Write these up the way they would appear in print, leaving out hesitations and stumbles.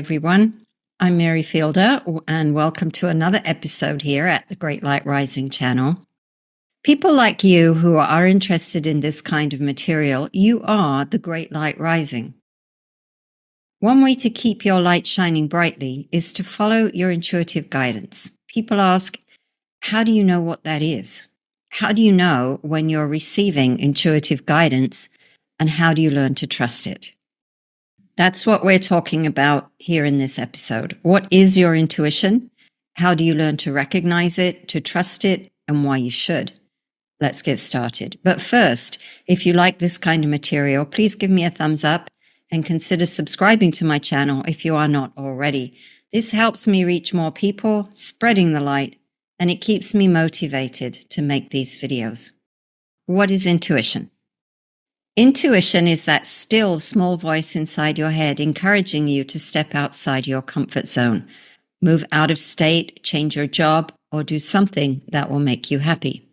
everyone. I'm Mary Fielder, and welcome to another episode here at the Great Light Rising channel. People like you who are interested in this kind of material, you are the Great Light Rising. One way to keep your light shining brightly is to follow your intuitive guidance. People ask, how do you know what that is? How do you know when you're receiving intuitive guidance, and how do you learn to trust it? That's what we're talking about here in this episode. What is your intuition? How do you learn to recognize it, to trust it, and why you should? Let's get started. But first, if you like this kind of material, please give me a thumbs up and consider subscribing to my channel if you are not already. This helps me reach more people, spreading the light, and it keeps me motivated to make these videos. What is intuition? Intuition is that still, small voice inside your head encouraging you to step outside your comfort zone, move out of state, change your job, or do something that will make you happy.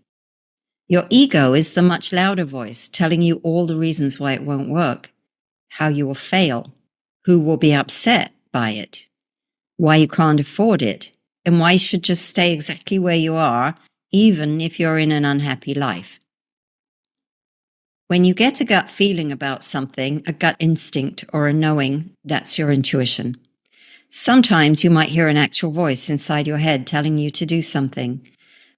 Your ego is the much louder voice telling you all the reasons why it won't work, how you will fail, who will be upset by it, why you can't afford it, and why you should just stay exactly where you are, even if you're in an unhappy life. When you get a gut feeling about something, a gut instinct or a knowing, that's your intuition. Sometimes you might hear an actual voice inside your head telling you to do something.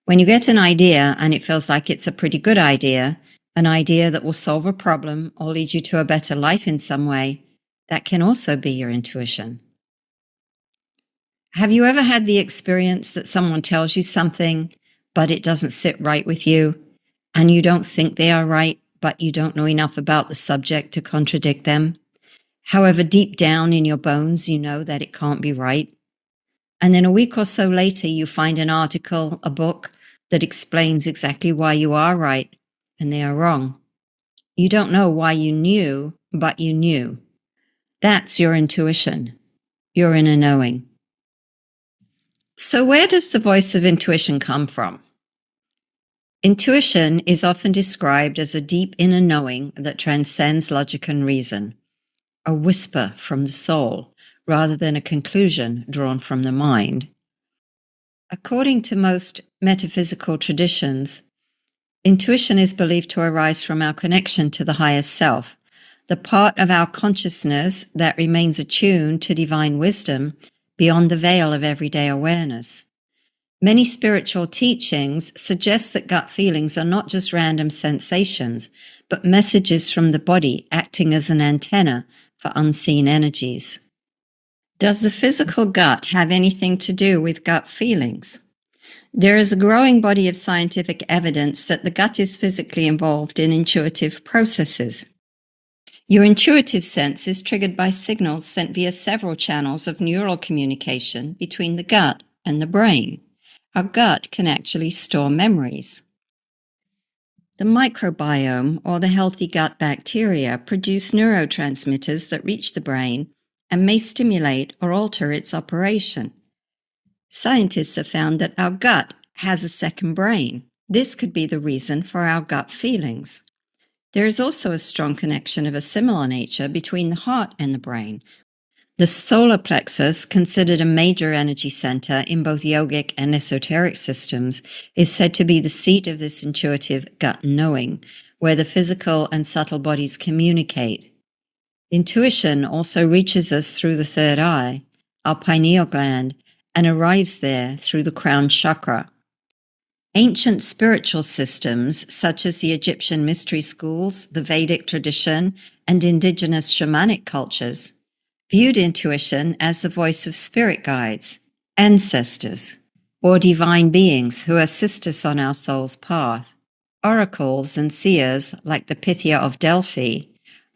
When you get an idea and it feels like it's a pretty good idea, an idea that will solve a problem or lead you to a better life in some way, that can also be your intuition. Have you ever had the experience that someone tells you something, but it doesn't sit right with you, and you don't think they are right, but you don't know enough about the subject to contradict them? However, deep down in your bones, you know that it can't be right. And then a week or so later, you find an article, a book that explains exactly why you are right and they are wrong. You don't know why you knew, but you knew. That's your intuition. You're in a knowing. So where does the voice of intuition come from? Intuition is often described as a deep inner knowing that transcends logic and reason, a whisper from the soul, rather than a conclusion drawn from the mind. According to most metaphysical traditions, intuition is believed to arise from our connection to the higher self, the part of our consciousness that remains attuned to divine wisdom beyond the veil of everyday awareness. Many spiritual teachings suggest that gut feelings are not just random sensations, but messages from the body acting as an antenna for unseen energies. Does the physical gut have anything to do with gut feelings? There is a growing body of scientific evidence that the gut is physically involved in intuitive processes. Your intuitive sense is triggered by signals sent via several channels of neural communication between the gut and the brain. Our gut can actually store memories. The microbiome, or the healthy gut bacteria, produce neurotransmitters that reach the brain and may stimulate or alter its operation. Scientists have found that our gut has a second brain. This could be the reason for our gut feelings. There is also a strong connection of a similar nature between the heart and the brain. The solar plexus, considered a major energy center in both yogic and esoteric systems, is said to be the seat of this intuitive gut knowing, where the physical and subtle bodies communicate. Intuition also reaches us through the third eye, our pineal gland, and arrives there through the crown chakra. Ancient spiritual systems, such as the Egyptian mystery schools, the Vedic tradition, and indigenous shamanic cultures, viewed intuition as the voice of spirit guides, ancestors, or divine beings who assist us on our soul's path. Oracles and seers, like the Pythia of Delphi,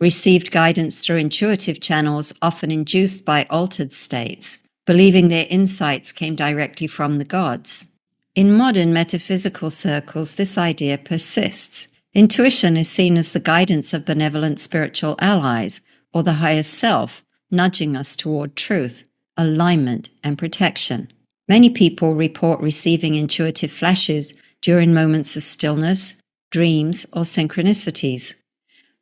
received guidance through intuitive channels often induced by altered states, believing their insights came directly from the gods. In modern metaphysical circles, this idea persists. Intuition is seen as the guidance of benevolent spiritual allies, or the higher self, nudging us toward truth, alignment, and protection. Many people report receiving intuitive flashes during moments of stillness, dreams, or synchronicities.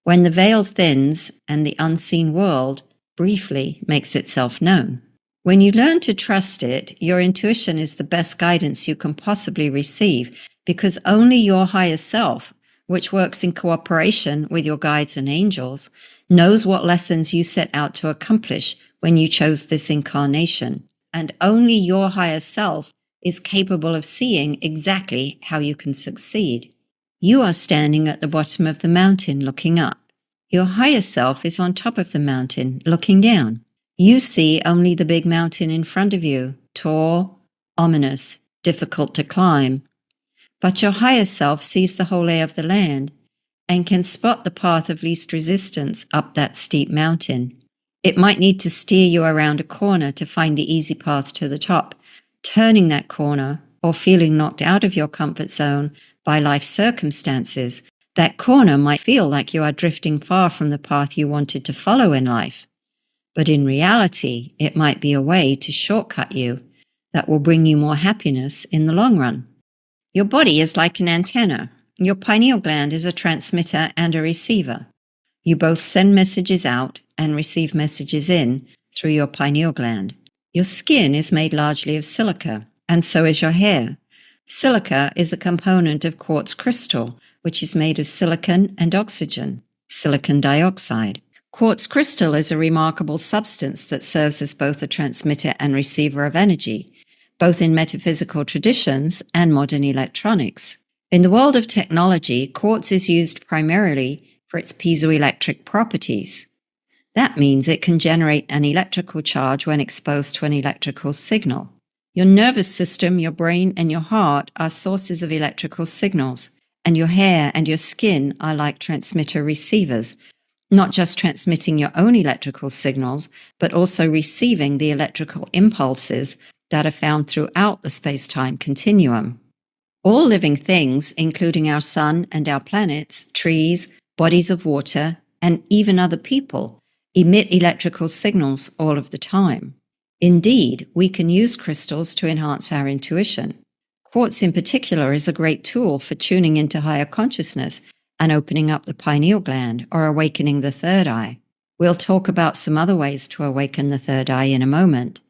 When the veil thins and the unseen world briefly makes itself known. When you learn to trust it, your intuition is the best guidance you can possibly receive, because only your higher self, which works in cooperation with your guides and angels, knows what lessons you set out to accomplish when you chose this incarnation. And only your higher self is capable of seeing exactly how you can succeed. You are standing at the bottom of the mountain looking up. Your higher self is on top of the mountain looking down. You see only the big mountain in front of you, tall, ominous, difficult to climb. But your higher self sees the whole lay of the land and can spot the path of least resistance up that steep mountain. It might need to steer you around a corner to find the easy path to the top. Turning that corner or feeling knocked out of your comfort zone by life circumstances, that corner might feel like you are drifting far from the path you wanted to follow in life. But in reality, it might be a way to shortcut you that will bring you more happiness in the long run. Your body is like an antenna. Your pineal gland is a transmitter and a receiver. You both send messages out and receive messages in through your pineal gland. Your skin is made largely of silica, and so is your hair. Silica is a component of quartz crystal, which is made of silicon and oxygen, silicon dioxide. Quartz crystal is a remarkable substance that serves as both a transmitter and receiver of energy, both in metaphysical traditions and modern electronics. In the world of technology, quartz is used primarily for its piezoelectric properties. That means it can generate an electrical charge when exposed to an electrical signal. Your nervous system, your brain, and your heart are sources of electrical signals, and your hair and your skin are like transmitter-receivers, not just transmitting your own electrical signals, but also receiving the electrical impulses that are found throughout the space-time continuum. All living things, including our sun and our planets, trees, bodies of water, and even other people, emit electrical signals all of the time. Indeed, we can use crystals to enhance our intuition. Quartz in particular is a great tool for tuning into higher consciousness and opening up the pineal gland or awakening the third eye. We'll talk about some other ways to awaken the third eye in a moment.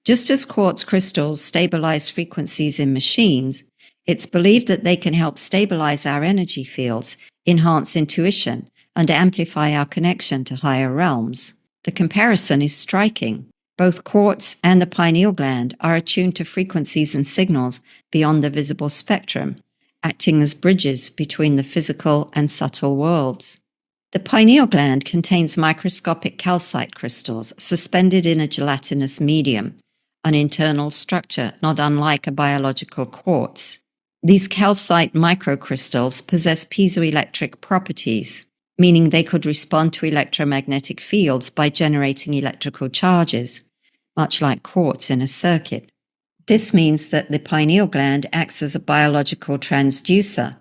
Just as quartz crystals stabilize frequencies in machines, it's believed that they can help stabilize our energy fields, enhance intuition, and amplify our connection to higher realms. The comparison is striking. Both quartz and the pineal gland are attuned to frequencies and signals beyond the visible spectrum, acting as bridges between the physical and subtle worlds. The pineal gland contains microscopic calcite crystals suspended in a gelatinous medium, an internal structure not unlike a biological quartz. These calcite microcrystals possess piezoelectric properties, meaning they could respond to electromagnetic fields by generating electrical charges, much like quartz in a circuit. This means that the pineal gland acts as a biological transducer,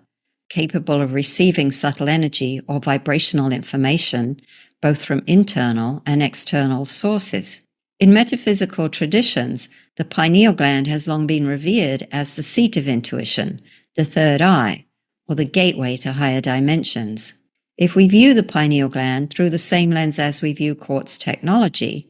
capable of receiving subtle energy or vibrational information, both from internal and external sources. In metaphysical traditions, the pineal gland has long been revered as the seat of intuition, the third eye, or the gateway to higher dimensions. If we view the pineal gland through the same lens as we view quartz technology,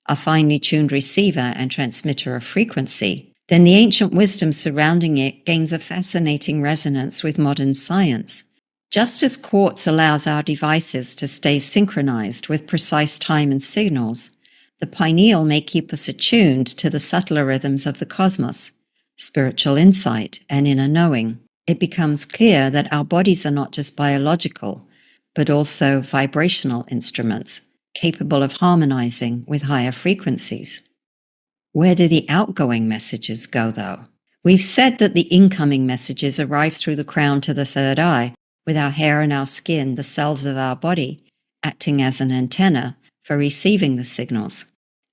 a finely tuned receiver and transmitter of frequency, then the ancient wisdom surrounding it gains a fascinating resonance with modern science. Just as quartz allows our devices to stay synchronized with precise time and signals, the pineal may keep us attuned to the subtler rhythms of the cosmos, spiritual insight, and inner knowing. It becomes clear that our bodies are not just biological, but also vibrational instruments, capable of harmonizing with higher frequencies. Where do the outgoing messages go, though? We've said that the incoming messages arrive through the crown to the third eye, with our hair and our skin, the cells of our body, acting as an antenna for receiving the signals,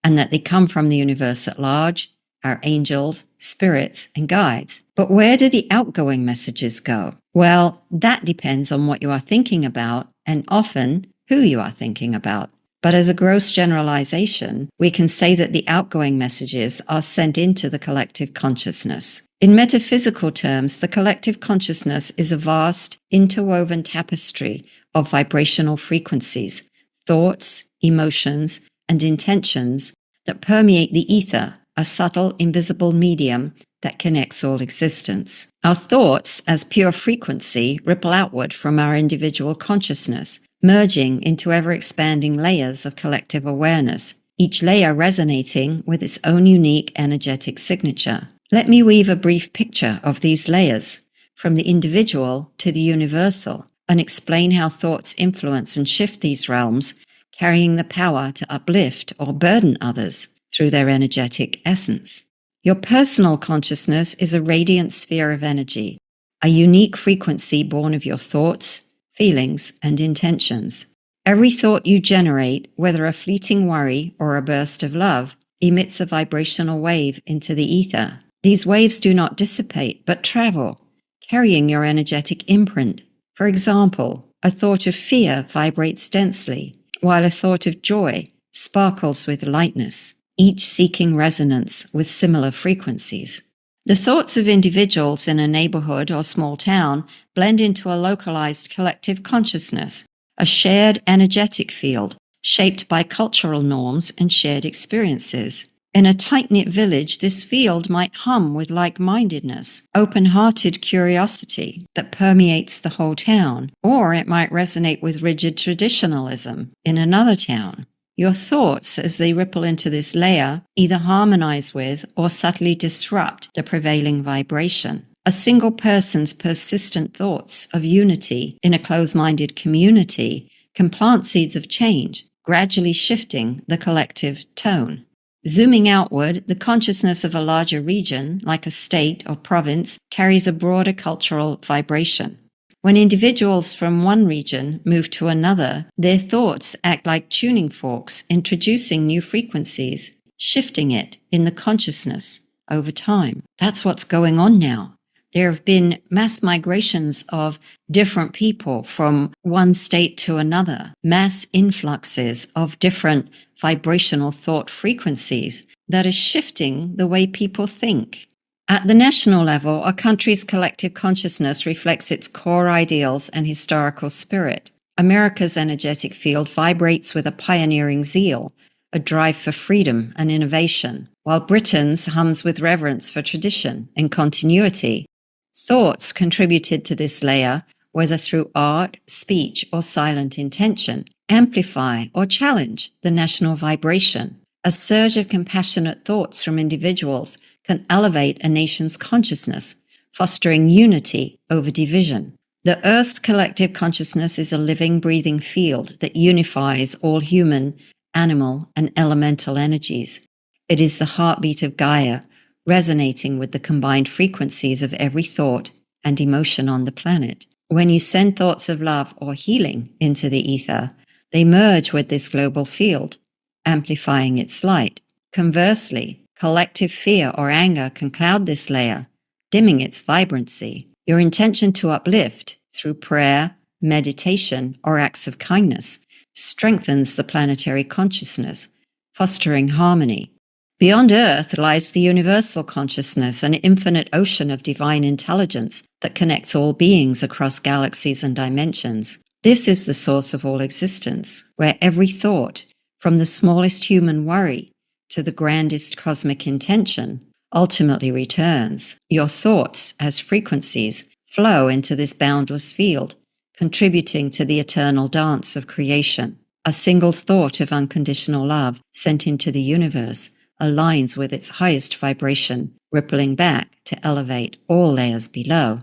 and that they come from the universe at large, our angels, spirits, and guides. But where do the outgoing messages go? Well, that depends on what you are thinking about and often who you are thinking about. But as a gross generalization, we can say that the outgoing messages are sent into the collective consciousness. In metaphysical terms, the collective consciousness is a vast, interwoven tapestry of vibrational frequencies, thoughts, emotions, and intentions that permeate the ether, a subtle, invisible medium that connects all existence. Our thoughts, as pure frequency, ripple outward from our individual consciousness, merging into ever-expanding layers of collective awareness, each layer resonating with its own unique energetic signature. Let me weave a brief picture of these layers, from the individual to the universal, and explain how thoughts influence and shift these realms, carrying the power to uplift or burden others through their energetic essence. Your personal consciousness is a radiant sphere of energy, a unique frequency born of your thoughts, feelings, and intentions. Every thought you generate, whether a fleeting worry or a burst of love, emits a vibrational wave into the ether. These waves do not dissipate, but travel, carrying your energetic imprint. For example, a thought of fear vibrates densely, while a thought of joy sparkles with lightness, each seeking resonance with similar frequencies. The thoughts of individuals in a neighborhood or small town blend into a localized collective consciousness, a shared energetic field shaped by cultural norms and shared experiences. In a tight-knit village, this field might hum with like-mindedness, open-hearted curiosity that permeates the whole town, or it might resonate with rigid traditionalism in another town. Your thoughts, as they ripple into this layer, either harmonize with or subtly disrupt the prevailing vibration. A single person's persistent thoughts of unity in a close-minded community can plant seeds of change, gradually shifting the collective tone. Zooming outward, the consciousness of a larger region, like a state or province, carries a broader cultural vibration. When individuals from one region move to another, their thoughts act like tuning forks, introducing new frequencies, shifting it in the consciousness over time. That's what's going on now. There have been mass migrations of different people from one state to another, mass influxes of different vibrational thought frequencies that are shifting the way people think. At the national level, a country's collective consciousness reflects its core ideals and historical spirit. America's energetic field vibrates with a pioneering zeal, a drive for freedom and innovation, while Britain's hums with reverence for tradition and continuity. Thoughts contributed to this layer, whether through art, speech, or silent intention, amplify or challenge the national vibration. A surge of compassionate thoughts from individuals can elevate a nation's consciousness, fostering unity over division. The Earth's collective consciousness is a living, breathing field that unifies all human, animal, and elemental energies. It is the heartbeat of Gaia, resonating with the combined frequencies of every thought and emotion on the planet. When you send thoughts of love or healing into the ether, they merge with this global field, amplifying its light. Conversely, collective fear or anger can cloud this layer, dimming its vibrancy. Your intention to uplift through prayer, meditation, or acts of kindness strengthens the planetary consciousness, fostering harmony. Beyond Earth lies the universal consciousness, an infinite ocean of divine intelligence that connects all beings across galaxies and dimensions. This is the source of all existence, where every thought, from the smallest human worry to the grandest cosmic intention, ultimately returns. Your thoughts, as frequencies, flow into this boundless field, contributing to the eternal dance of creation. A single thought of unconditional love sent into the universe aligns with its highest vibration, rippling back to elevate all layers below.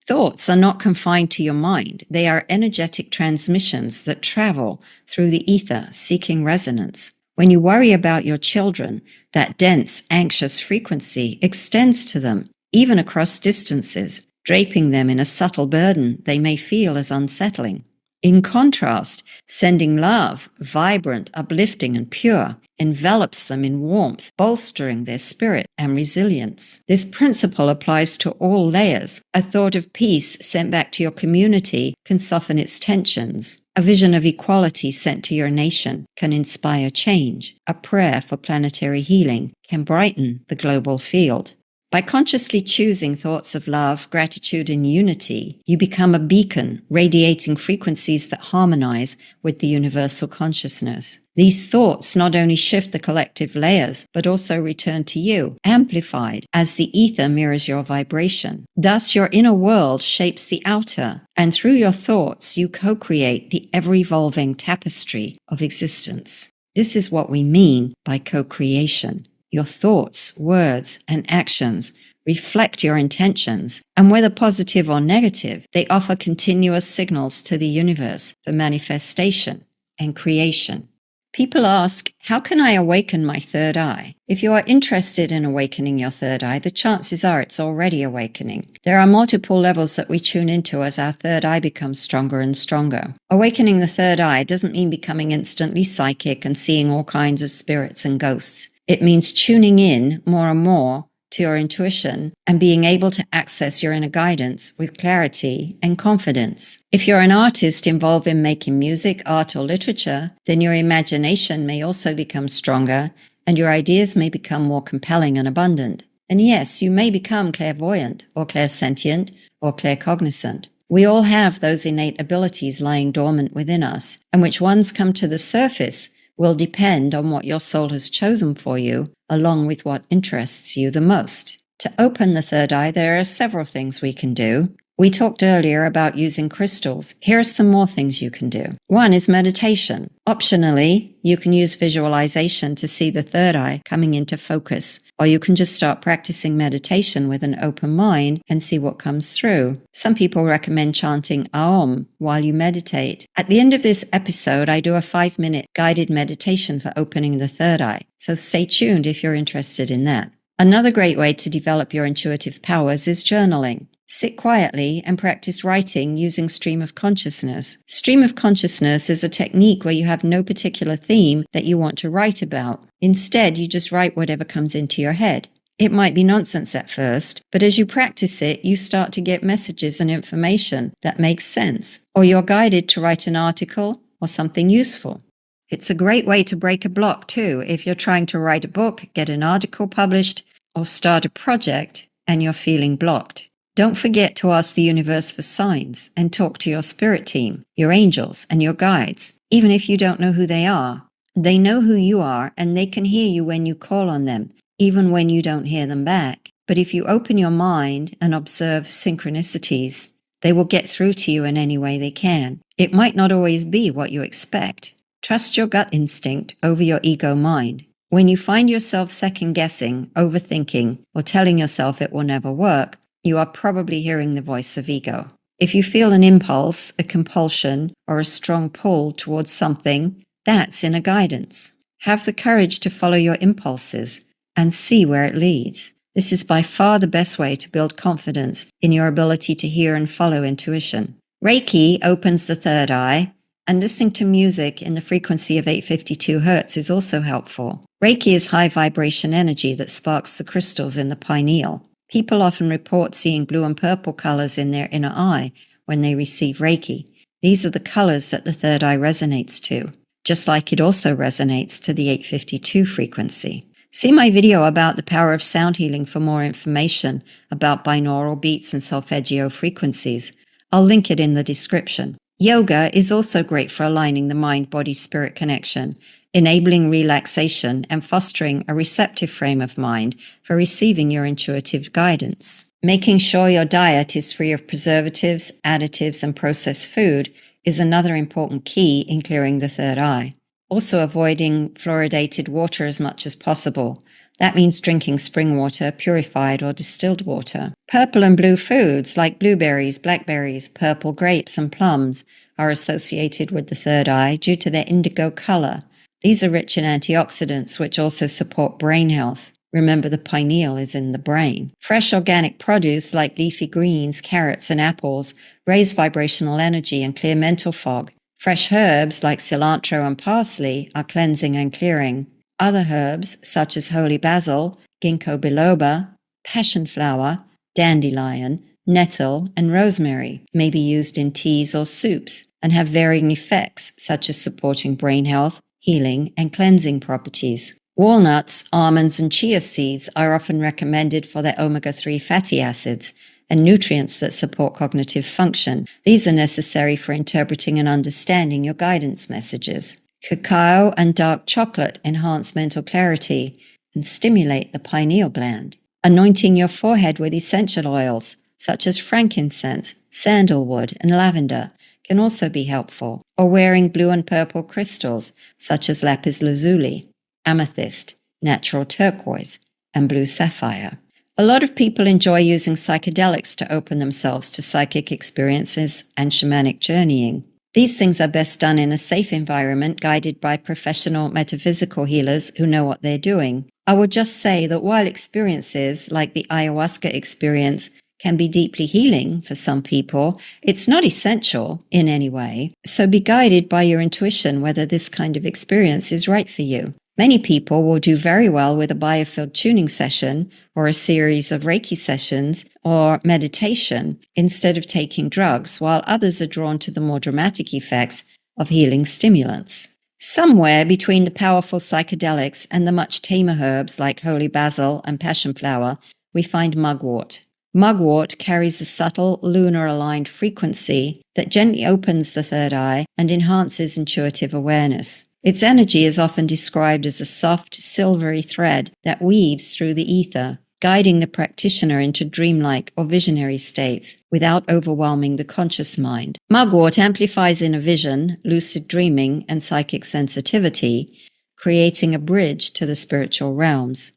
Thoughts are not confined to your mind. They are energetic transmissions that travel through the ether, seeking resonance. When you worry about your children, that dense, anxious frequency extends to them, even across distances, draping them in a subtle burden they may feel as unsettling. In contrast, sending love, vibrant, uplifting, and pure, envelops them in warmth, bolstering their spirit and resilience. This principle applies to all layers. A thought of peace sent back to your community can soften its tensions. A vision of equality sent to your nation can inspire change. A prayer for planetary healing can brighten the global field. By consciously choosing thoughts of love, gratitude, and unity, you become a beacon, radiating frequencies that harmonize with the universal consciousness. These thoughts not only shift the collective layers, but also return to you, amplified, as the ether mirrors your vibration. Thus, your inner world shapes the outer, and through your thoughts, you co-create the ever-evolving tapestry of existence. This is what we mean by co-creation. Your thoughts, words, and actions reflect your intentions, and whether positive or negative, they offer continuous signals to the universe for manifestation and creation. People ask, how can I awaken my third eye? If you are interested in awakening your third eye, the chances are it's already awakening. There are multiple levels that we tune into as our third eye becomes stronger and stronger. Awakening the third eye doesn't mean becoming instantly psychic and seeing all kinds of spirits and ghosts. It means tuning in more and more to your intuition and being able to access your inner guidance with clarity and confidence. If you're an artist involved in making music, art, or literature, then your imagination may also become stronger and your ideas may become more compelling and abundant. And yes, you may become clairvoyant or clairsentient or claircognizant. We all have those innate abilities lying dormant within us, and which ones come to the surface will depend on what your soul has chosen for you, along with what interests you the most. To open the third eye, there are several things we can do. We talked earlier about using crystals. Here are some more things you can do. One is meditation. Optionally, you can use visualization to see the third eye coming into focus, or you can just start practicing meditation with an open mind and see what comes through. Some people recommend chanting Aum while you meditate. At the end of this episode, I do a 5-minute guided meditation for opening the third eye, so stay tuned if you're interested in that. Another great way to develop your intuitive powers is journaling. Sit quietly and practice writing using stream of consciousness. Stream of consciousness is a technique where you have no particular theme that you want to write about. Instead, you just write whatever comes into your head. It might be nonsense at first, but as you practice it, you start to get messages and information that makes sense, or you're guided to write an article or something useful. It's a great way to break a block too if you're trying to write a book, get an article published, or start a project and you're feeling blocked. Don't forget to ask the universe for signs and talk to your spirit team, your angels, and your guides. Even if you don't know who they are, they know who you are and they can hear you when you call on them, even when you don't hear them back. But if you open your mind and observe synchronicities, they will get through to you in any way they can. It might not always be what you expect. Trust your gut instinct over your ego mind. When you find yourself second-guessing, overthinking, or telling yourself it will never work, you are probably hearing the voice of ego. If you feel an impulse, a compulsion, or a strong pull towards something, that's inner guidance. Have the courage to follow your impulses and see where it leads. This is by far the best way to build confidence in your ability to hear and follow intuition. Reiki opens the third eye, and listening to music in the frequency of 852 Hz is also helpful. Reiki is high vibration energy that sparks the crystals in the pineal. People often report seeing blue and purple colors in their inner eye when they receive Reiki. These are the colors that the third eye resonates to, just like it also resonates to the 852 frequency. See my video about the power of sound healing for more information about binaural beats and solfeggio frequencies. I'll link it in the description. Yoga is also great for aligning the mind-body-spirit connection, enabling relaxation and fostering a receptive frame of mind for receiving your intuitive guidance. Making sure your diet is free of preservatives, additives, and processed food is another important key in clearing the third eye. Also avoiding fluoridated water as much as possible. That means drinking spring water, purified or distilled water. Purple and blue foods like blueberries, blackberries, purple grapes, and plums are associated with the third eye due to their indigo color. These are rich in antioxidants, which also support brain health. Remember, the pineal is in the brain. Fresh organic produce like leafy greens, carrots, and apples raise vibrational energy and clear mental fog. Fresh herbs like cilantro and parsley are cleansing and clearing. Other herbs, such as holy basil, ginkgo biloba, passion flower, dandelion, nettle, and rosemary, may be used in teas or soups and have varying effects, such as supporting brain health, healing, and cleansing properties. Walnuts, almonds, and chia seeds are often recommended for their omega-3 fatty acids and nutrients that support cognitive function. These are necessary for interpreting and understanding your guidance messages. Cacao and dark chocolate enhance mental clarity and stimulate the pineal gland. Anointing your forehead with essential oils, such as frankincense, sandalwood, and lavender, can also be helpful, or wearing blue and purple crystals, such as lapis lazuli, amethyst, natural turquoise, and blue sapphire. A lot of people enjoy using psychedelics to open themselves to psychic experiences and shamanic journeying. These things are best done in a safe environment guided by professional metaphysical healers who know what they're doing. I would just say that while experiences like the ayahuasca experience can be deeply healing for some people, it's not essential in any way. So be guided by your intuition whether this kind of experience is right for you. Many people will do very well with a biofield tuning session or a series of Reiki sessions or meditation instead of taking drugs, while others are drawn to the more dramatic effects of healing stimulants. Somewhere between the powerful psychedelics and the much tamer herbs like holy basil and passion flower, we find mugwort. Mugwort carries a subtle lunar-aligned frequency that gently opens the third eye and enhances intuitive awareness. Its energy is often described as a soft, silvery thread that weaves through the ether, guiding the practitioner into dreamlike or visionary states without overwhelming the conscious mind. Mugwort amplifies inner vision, lucid dreaming, and psychic sensitivity, creating a bridge to the spiritual realms,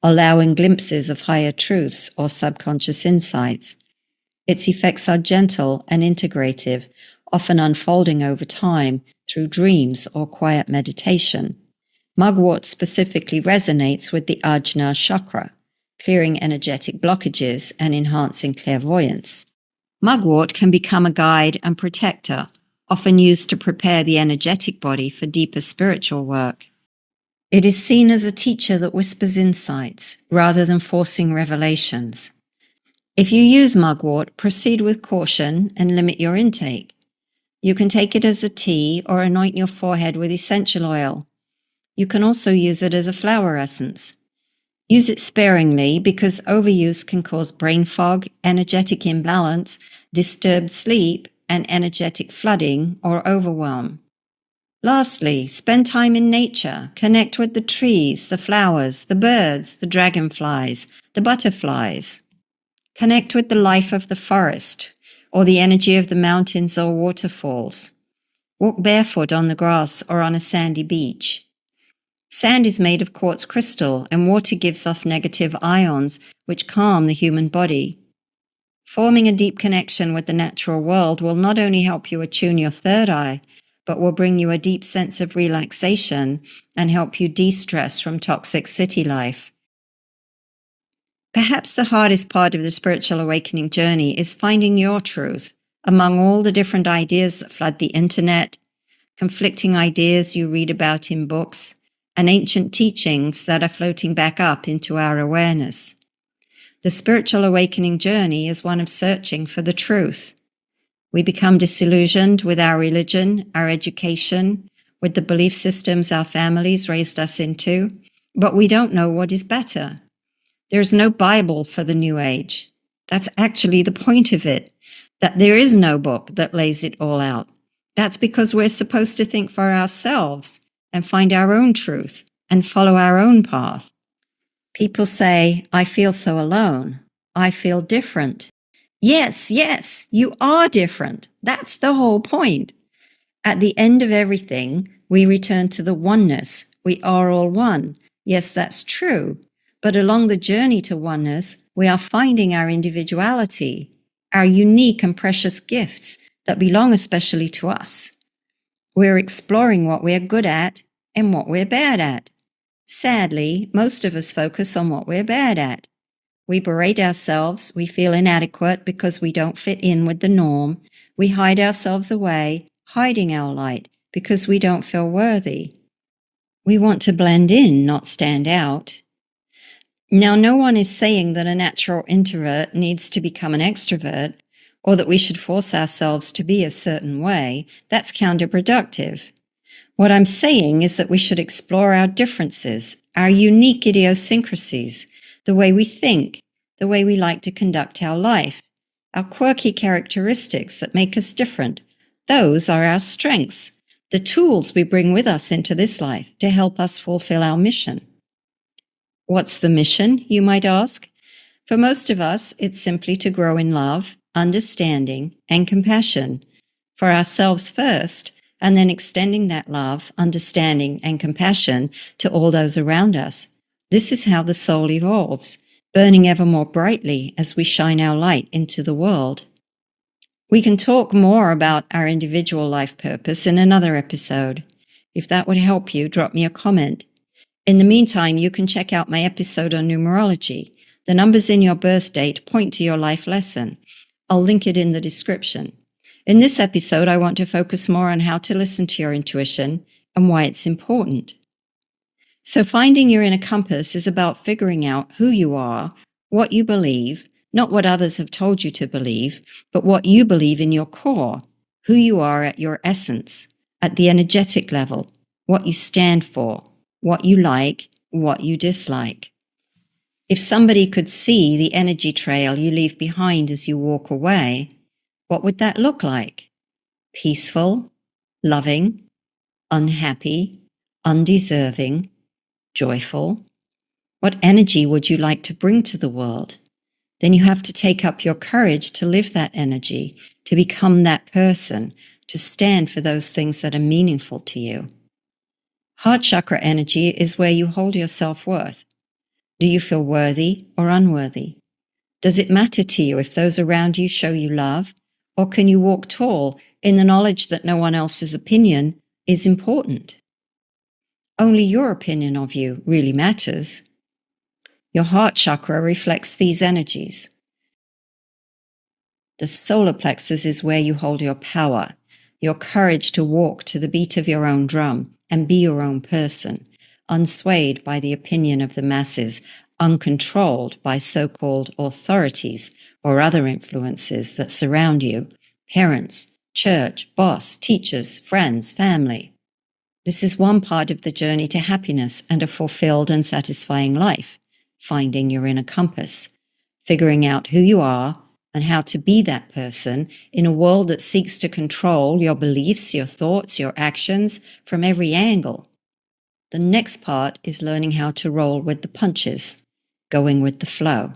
allowing glimpses of higher truths or subconscious insights. Its effects are gentle and integrative, often unfolding over time through dreams or quiet meditation. Mugwort specifically resonates with the Ajna Chakra, clearing energetic blockages and enhancing clairvoyance. Mugwort can become a guide and protector, often used to prepare the energetic body for deeper spiritual work. It is seen as a teacher that whispers insights rather than forcing revelations. If you use mugwort, proceed with caution and limit your intake. You can take it as a tea or anoint your forehead with essential oil. You can also use it as a flower essence. Use it sparingly because overuse can cause brain fog, energetic imbalance, disturbed sleep, and energetic flooding or overwhelm. Lastly, spend time in nature. Connect with the trees, the flowers, the birds, the dragonflies, the butterflies. Connect with the life of the forest, or the energy of the mountains or waterfalls. Walk barefoot on the grass or on a sandy beach. Sand is made of quartz crystal, and water gives off negative ions which calm the human body. Forming a deep connection with the natural world will not only help you attune your third eye, but will bring you a deep sense of relaxation and help you de-stress from toxic city life. Perhaps the hardest part of the spiritual awakening journey is finding your truth among all the different ideas that flood the internet, conflicting ideas you read about in books, and ancient teachings that are floating back up into our awareness. The spiritual awakening journey is one of searching for the truth. We become disillusioned with our religion, our education, with the belief systems our families raised us into, but we don't know what is better. There is no Bible for the New Age. That's actually the point of it, that there is no book that lays it all out. That's because we're supposed to think for ourselves and find our own truth and follow our own path. People say, I feel so alone. I feel different. Yes, you are different. That's the whole point. At the end of everything, we return to the oneness. We are all one. Yes, that's true. But along the journey to oneness, we are finding our individuality, our unique and precious gifts that belong especially to us. We're exploring what we're good at and what we're bad at. Sadly, most of us focus on what we're bad at. We berate ourselves, we feel inadequate because we don't fit in with the norm. We hide ourselves away, hiding our light because we don't feel worthy. We want to blend in, not stand out. Now, no one is saying that a natural introvert needs to become an extrovert or that we should force ourselves to be a certain way. That's counterproductive. What I'm saying is that we should explore our differences our unique idiosyncrasies, the way we think, the way we like to conduct our life, our quirky characteristics that make us different. Those are our strengths, the tools we bring with us into this life to help us fulfill our mission. What's the mission, you might ask? For most of us, it's simply to grow in love, understanding, and compassion for ourselves first, and then extending that love, understanding, and compassion to all those around us. This is how the soul evolves, burning ever more brightly as we shine our light into the world. We can talk more about our individual life purpose in another episode. If that would help you, drop me a comment. In the meantime, you can check out my episode on numerology. The numbers in your birth date point to your life lesson. I'll link it in the description. In this episode, I want to focus more on how to listen to your intuition and why it's important. So finding your inner compass is about figuring out who you are, what you believe, not what others have told you to believe, but what you believe in your core, who you are at your essence, at the energetic level, what you stand for, what you like, what you dislike. If somebody could see the energy trail you leave behind as you walk away, what would that look like? Peaceful, loving, unhappy, undeserving, joyful? What energy would you like to bring to the world? Then you have to take up your courage to live that energy, to become that person, to stand for those things that are meaningful to you. Heart chakra energy is where you hold your self-worth. Do you feel worthy or unworthy? Does it matter to you if those around you show you love, or can you walk tall in the knowledge that no one else's opinion is important? Only your opinion of you really matters. Your heart chakra reflects these energies. The solar plexus is where you hold your power, your courage to walk to the beat of your own drum and be your own person, unswayed by the opinion of the masses, uncontrolled by so-called authorities or other influences that surround you, parents, church, boss, teachers, friends, family. This is one part of the journey to happiness and a fulfilled and satisfying life, finding your inner compass, figuring out who you are and how to be that person in a world that seeks to control your beliefs, your thoughts, your actions from every angle. The next part is learning how to roll with the punches, going with the flow.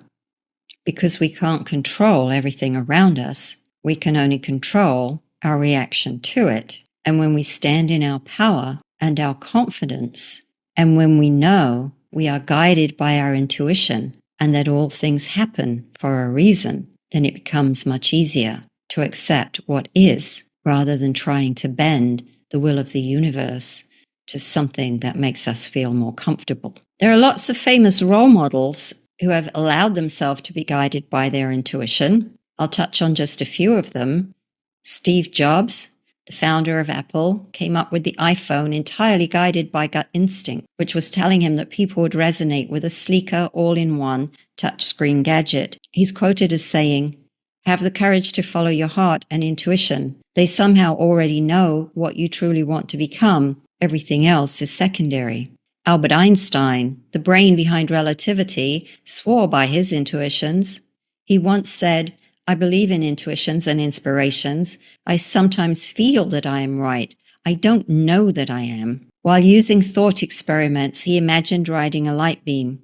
Because we can't control everything around us, we can only control our reaction to it. And when we stand in our power and our confidence, and when we know we are guided by our intuition and that all things happen for a reason, then it becomes much easier to accept what is rather than trying to bend the will of the universe to something that makes us feel more comfortable. There are lots of famous role models who have allowed themselves to be guided by their intuition. I'll touch on just a few of them. Steve Jobs, the founder of Apple, came up with the iPhone entirely guided by gut instinct, which was telling him that people would resonate with a sleeker, all-in-one touchscreen gadget. He's quoted as saying, "Have the courage to follow your heart and intuition. They somehow already know what you truly want to become. Everything else is secondary." Albert Einstein, the brain behind relativity, swore by his intuitions. He once said, "I believe in intuitions and inspirations. I sometimes feel that I am right. I don't know that I am." While using thought experiments, he imagined riding a light beam.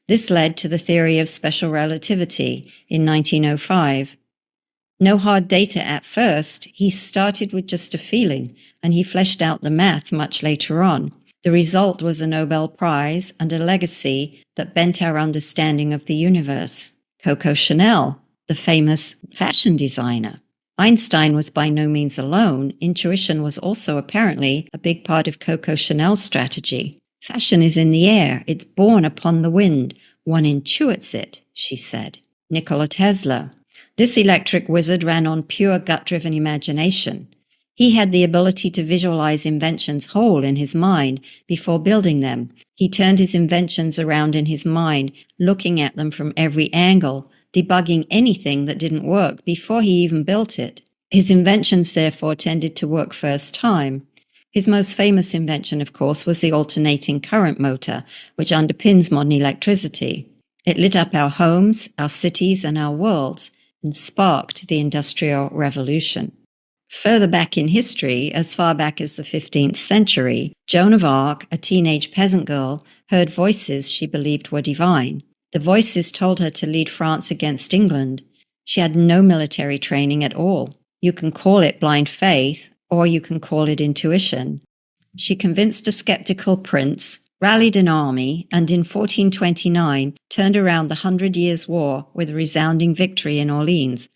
This led to the theory of special relativity in 1905. No hard data at first, he started with just a feeling, and he fleshed out the math much later on. The result was a Nobel Prize and a legacy that bent our understanding of the universe. Coco Chanel, the famous fashion designer. Einstein was by no means alone. Intuition was also apparently a big part of Coco Chanel's strategy. "Fashion is in the air. It's born upon the wind. One intuits it," she said. Nikola Tesla. This electric wizard ran on pure gut-driven imagination. He had the ability to visualize inventions whole in his mind before building them. He turned his inventions around in his mind, looking at them from every angle, debugging anything that didn't work before he even built it. His inventions, therefore, tended to work first time. His most famous invention, of course, was the alternating current motor, which underpins modern electricity. It lit up our homes, our cities, and our worlds, and sparked the Industrial Revolution. Further back in history, as far back as the 15th century, Joan of Arc, a teenage peasant girl, heard voices she believed were divine. The voices told her to lead France against England. She had no military training at all. You can call it blind faith, or you can call it intuition. She convinced a skeptical prince, rallied an army, and in 1429 turned around the 100 Years' War with a resounding victory in Orleans.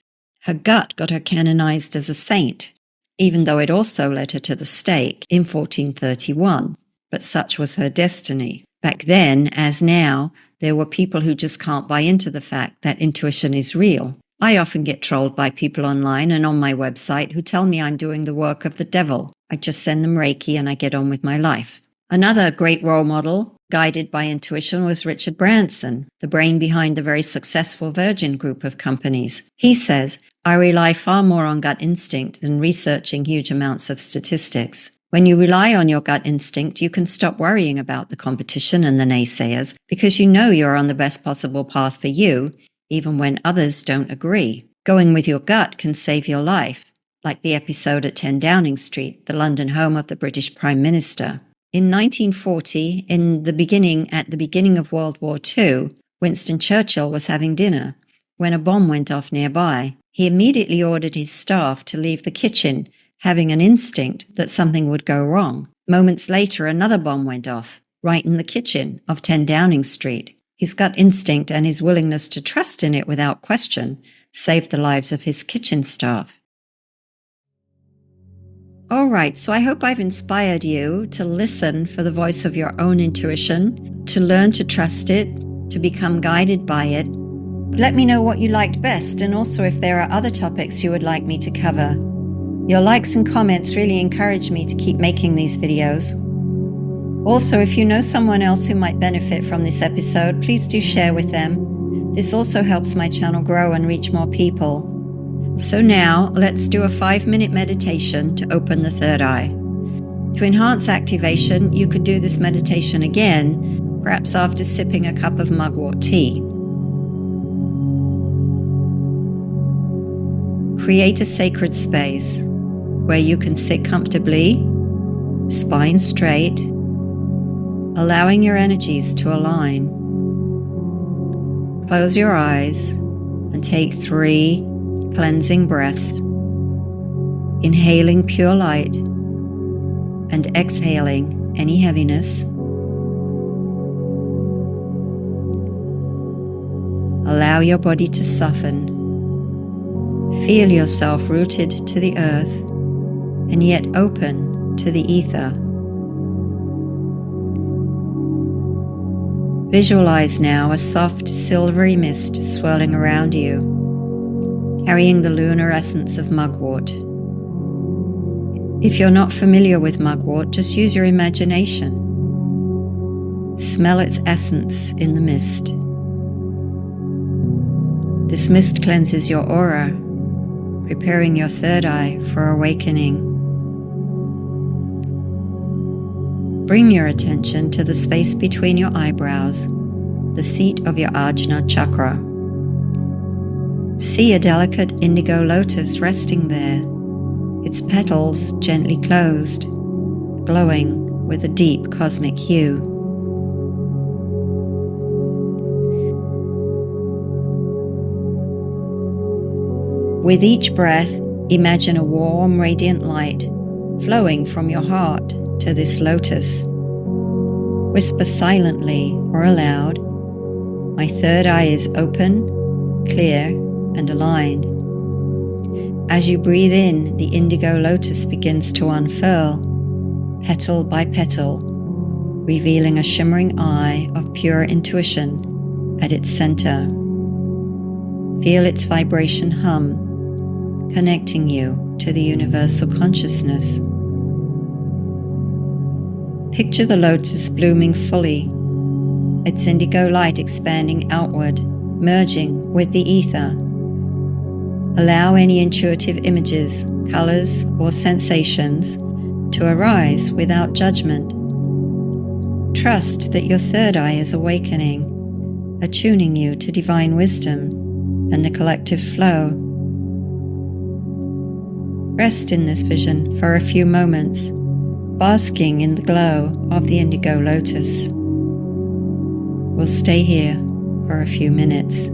Her gut got her canonized as a saint, even though it also led her to the stake in 1431. But such was her destiny. Back then, as now, there were people who just can't buy into the fact that intuition is real. I often get trolled by people online and on my website who tell me I'm doing the work of the devil. I just send them Reiki and I get on with my life. Another great role model, guided by intuition, was Richard Branson, the brain behind the very successful Virgin Group of companies. He says, "I rely far more on gut instinct than researching huge amounts of statistics." When you rely on your gut instinct, you can stop worrying about the competition and the naysayers because you know you're on the best possible path for you, even when others don't agree. Going with your gut can save your life, like the episode at 10 Downing Street, the London home of the British Prime Minister. In 1940, at the beginning of World War II, Winston Churchill was having dinner when a bomb went off nearby. He immediately ordered his staff to leave the kitchen, having an instinct that something would go wrong. Moments later, another bomb went off, right in the kitchen of 10 Downing Street. His gut instinct and his willingness to trust in it without question saved the lives of his kitchen staff. All right, so I hope I've inspired you to listen for the voice of your own intuition, to learn to trust it, to become guided by it. Let me know what you liked best, and also if there are other topics you would like me to cover. Your likes and comments really encourage me to keep making these videos. Also, if you know someone else who might benefit from this episode, please do share with them. This also helps my channel grow and reach more people. So now, let's do a 5-minute meditation to open the third eye. To enhance activation, you could do this meditation again, perhaps after sipping a cup of mugwort tea. Create a sacred space where you can sit comfortably, spine straight, allowing your energies to align. Close your eyes and take 3 cleansing breaths, inhaling pure light and exhaling any heaviness. Allow your body to soften. Feel yourself rooted to the earth and yet open to the ether. Visualize now a soft silvery mist swirling around you, carrying the lunar essence of mugwort. If you're not familiar with mugwort, just use your imagination. Smell its essence in the mist. This mist cleanses your aura, preparing your third eye for awakening. Bring your attention to the space between your eyebrows, the seat of your Ajna Chakra. See a delicate indigo lotus resting there, its petals gently closed, glowing with a deep cosmic hue. With each breath, imagine a warm, radiant light flowing from your heart to this lotus. Whisper silently or aloud, "My third eye is open, clear, and aligned." As you breathe in, the indigo lotus begins to unfurl, petal by petal, revealing a shimmering eye of pure intuition at its center. Feel its vibration hum, connecting you to the universal consciousness. Picture the lotus blooming fully, its indigo light expanding outward, merging with the ether. Allow any intuitive images, colors, or sensations to arise without judgment. Trust that your third eye is awakening, attuning you to divine wisdom and the collective flow. Rest in this vision for a few moments, basking in the glow of the Indigo Lotus. We'll stay here for a few minutes.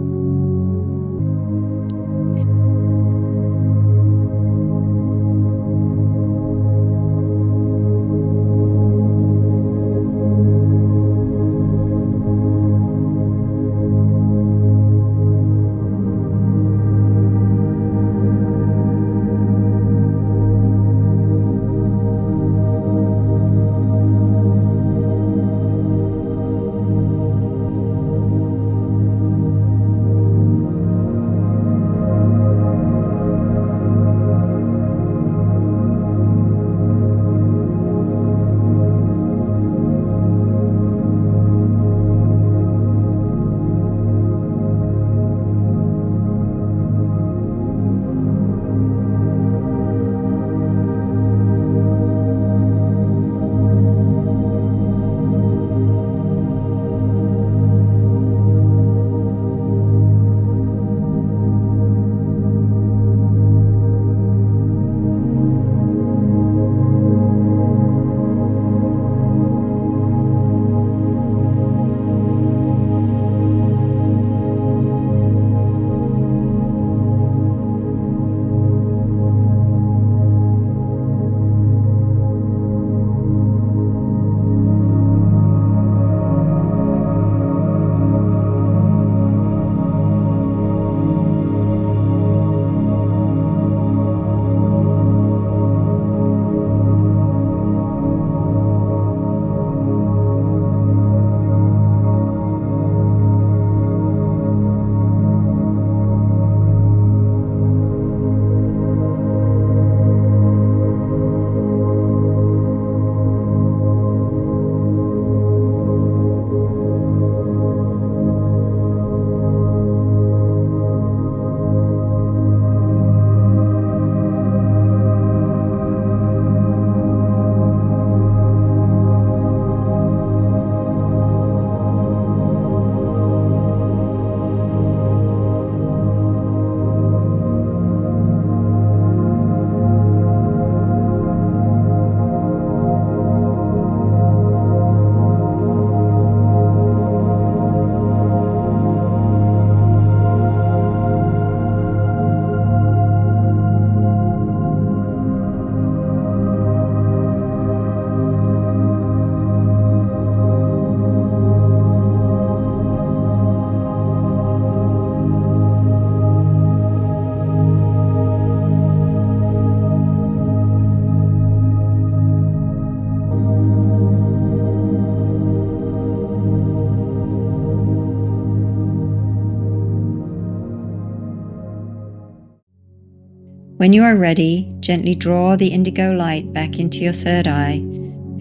When you are ready, gently draw the indigo light back into your third eye,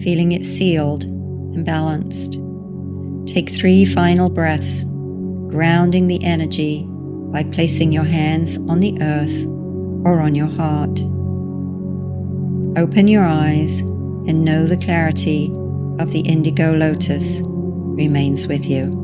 feeling it sealed and balanced. Take 3 final breaths, grounding the energy by placing your hands on the earth or on your heart. Open your eyes and know the clarity of the Indigo Lotus remains with you.